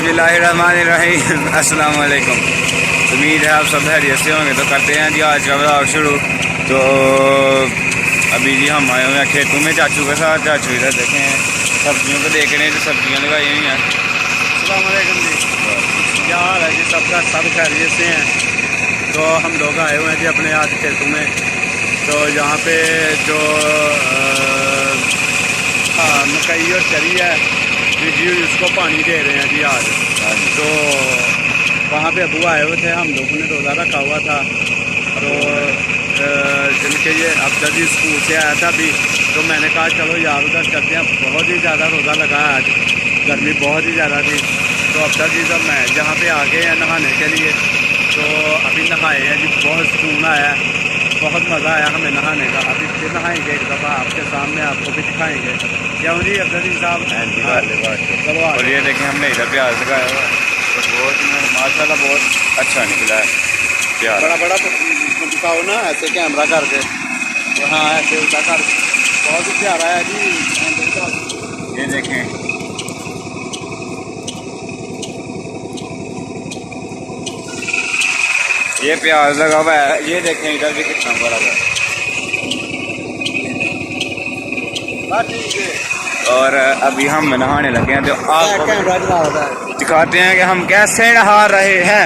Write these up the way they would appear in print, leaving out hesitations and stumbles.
बिस्मिल्लाहिर्रहमानिर्रहीम अस्सलाम वालेकुम। उम्मीद है आप सब खैरियत से होंगे। तो करते हैं जी आज का व्लॉग शुरू। तो अभी जी हम आए हुए हैं खेतों में चाचू के साथ। चाचू इधर देखें सब्जियों को देख रहे हैं, तो सब्जियां लगाई हुई हैं। अस्सलाम वालेकुम जी, क्या हाल है जी? सबका सब खैरियत से हैं। तो हम लोग आए हुए हैं जी अपने आज खेतों में। तो यहाँ पे जो मकई और चरी है जी, उसको पानी दे रहे हैं जी आज। तो वहाँ पे अबू आए हुए थे, हम लोगों ने रोज़ा रखा हुआ था। तो जिनके ये अब जब स्कूल से आया था अभी, तो मैंने कहा चलो यार उधर चलते हैं। बहुत ही ज़्यादा रोज़ा लगा है आज, गर्मी बहुत ही ज़्यादा थी। तो अब तक जी जब मैं जहाँ पे आ गए हैं नहाने के लिए, तो अभी नहाए हैं जी, बहुत सुकून आया, बहुत मज़ा आया हमें नहाने का। अभी फिर नहाएंगे एक दफ़ा आपके सामने, आपको भी दिखाएंगे। क्यों जी अब्दुल साहब? चलो और ये देखें हमने इधर प्याज लगाया हुआ है, तो बहुत माशाल्लाह बहुत अच्छा निकला है प्याज। बड़ा बड़ा दिखाओ ना ऐसे कैमरा करके। तो हाँ ऐसे उल्टा कर, बहुत ही प्यारा है जी। ये देखें ये प्याज लगा हुआ है। ये देखें इधर भी कितना बड़ा है। और अभी हम नहाने लगे हैं, तो आपको कैमरा चला रहा है। दिखाते हैं कि हम कैसे नहा रहे हैं।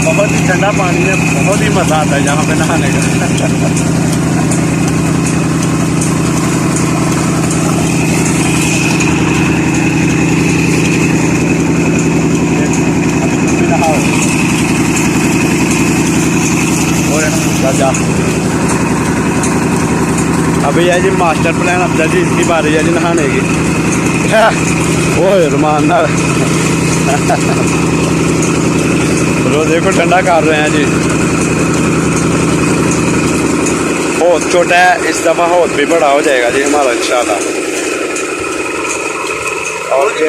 बहुत ही ठंडा पानी है, बहुत ही मज़ा आता है यहाँ पे नहाने का। अभी है जी मास्टर प्लान अब्दुल जी, इसकी बारी है जी नहाने की। ओह रमान रोजे को ठंडा कर रहे हैं जी। हौद छोटा है, इस दफ़ा हौद भी बड़ा हो जाएगा जी हमारा इंशाल्लाह। और जी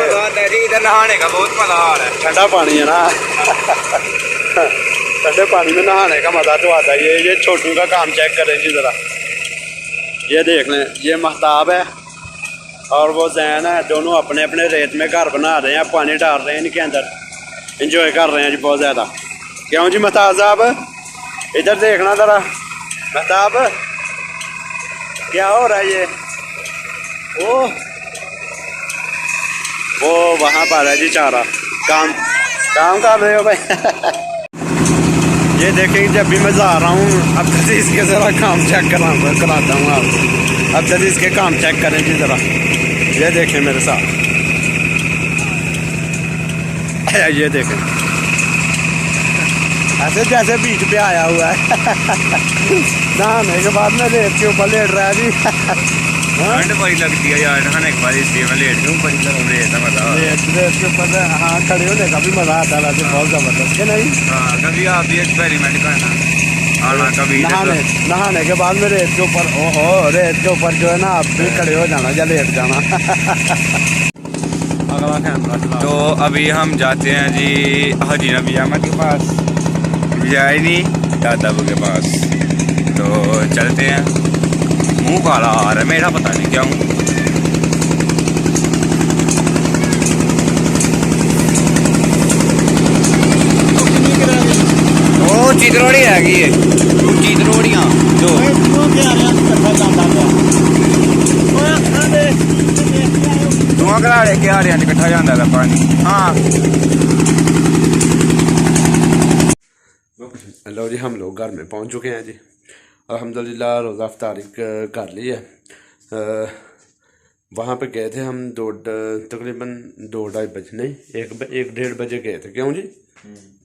इधर नहाने का बहुत मजा आ रहा है। ठंडा पानी है ना। ठंडे पानी में नहाने का मज़ा तो आता है। ये छोटू का काम चेक करें जी ज़रा, ये देख लें। ये महताब है और वो जैन है, दोनों अपने अपने रेत में घर बना रहे हैं, पानी डाल रहे हैं इनके अंदर, इंजॉय कर रहे हैं जी बहुत ज़्यादा। क्यों जी महताब साहब? इधर देखना ज़रा महताब, क्या हो रहा है ये? वो वहाँ पर है जी चारा, काम कर रहे हो भाई। ये देखेंगे जब भी मैं जा रहा हूँ अब तक इसके ज़रा काम चेक कराता हूँ आप। अब तक इसके काम चेक करें जी ज़रा। ये देखें मेरे साथ, ये देखें ऐसे जैसे बीच पे आया हुआ है। नहाने के बाद में रेत के ऊपर लेट रहा है जी। ठंड बड़ी लगती है यार नहाने के बाद, इसलिए मैं लेट हूँ। बड़ी रेत के ऊपर हाँ खड़े होने का भी मज़ा आता है वैसे, बहुत ज़बरदस्त है नहीं? हाँ कभी आप भी एक्सपेरिमेंट करना, आना कभी नहाने के बाद में रेत के ऊपर, ओहो रेत के ऊपर जो है ना आप भी खड़े हो जाना या लेट जाना। अगला कैमरा। तो अभी हम जाते हैं जी हाजी नबी अहमद के पास, जाए नहीं दादाबू के पास। तो चलते हैं। मुँह काला आ रहा है मेरा, पता नहीं क्या हूँ। वो चितरोड़ी है ये, चितरोड़ियाँ जो धुआं करा के आ रहे हैं, इकट्ठा जाता था पानी। हाँ लो जी, हम लोग घर में पहुंच चुके हैं जी। अल्हम्दुलिल्लाह रोज़ा अफ्तारी कर ली है। वहाँ पे गए थे हम तकरीबन 2-2:30 बजे, नहीं 1-1:30 बजे गए थे। क्यों जी?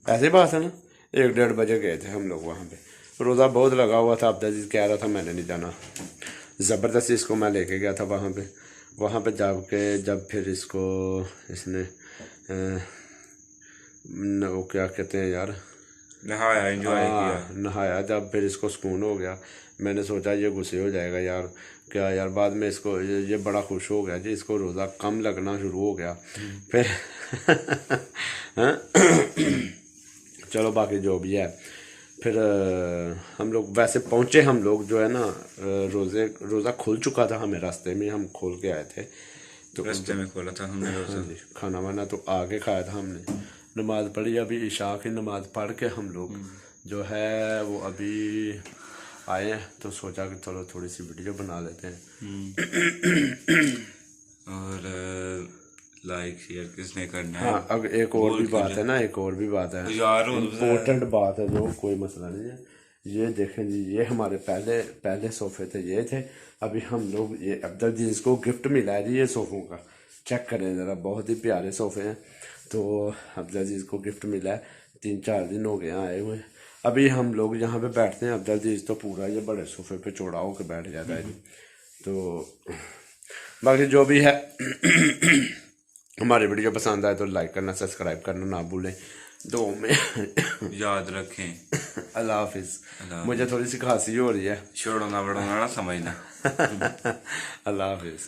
ऐसे बात है ना, 1-1:30 बजे गए थे हम लोग वहाँ पे। रोज़ा बहुत लगा हुआ था, अब्दुल अजीज़ कह रहा था मैंने नहीं जाना। ज़बरदस्ती इसको मैं लेके गया था वहाँ पे जब फिर इसको इसने वो क्या कहते हैं यार, नहाया, एंजॉय किया, नहाया, जब फिर इसको सुकून हो गया, मैंने सोचा ये गुस्से हो जाएगा यार, क्या यार, बाद में इसको ये बड़ा खुश हो गया जी, इसको रोज़ा कम लगना शुरू हो गया फिर चलो बाकी जो भी है, फिर हम लोग वैसे पहुँचे, हम लोग जो है ना रोज़ा खुल चुका था, हमें रास्ते में हम खोल के आए थे, तो रास्ते में खोला था हमने रोज़ा। खाना वाना तो आगे खाया था हमने, नमाज़ पढ़ी, अभी इशा की नमाज़ पढ़ के हम लोग जो है वो अभी आए हैं, तो सोचा कि चलो थोड़ी सी वीडियो बना लेते हैं। और लाइक शेयर किसने करना है। हाँ, अब एक और भी बात है ना, एक और भी बात है यार, इम्पोर्टेंट बात है, जो कोई मसला नहीं है। ये देखें जी, ये हमारे पहले सोफ़े थे, ये थे, अभी हम लोग ये अब्दुल जी इसको गिफ्ट मिला है जी, ये सोफ़ों का चेक करें ज़रा, बहुत ही प्यारे सोफ़े हैं, तो अब्दुल जी इसको गिफ्ट मिला है, 3-4 दिन हो गए आए हुए। अभी हम लोग यहाँ पे बैठते हैं, अब्दुल जी तो पूरा ये बड़े सोफ़े पे चौड़ा होकर बैठ जाता है जी। तो बाकी जो भी है हमारी वीडियो पसंद आए तो लाइक करना, सब्सक्राइब करना ना भूलें, दो में याद रखें। अल्लाह हाफिज़। मुझे थोड़ी सी खांसी हो रही है, छोड़ना बड़ोना ना समझना। अल्लाह हाफिज़।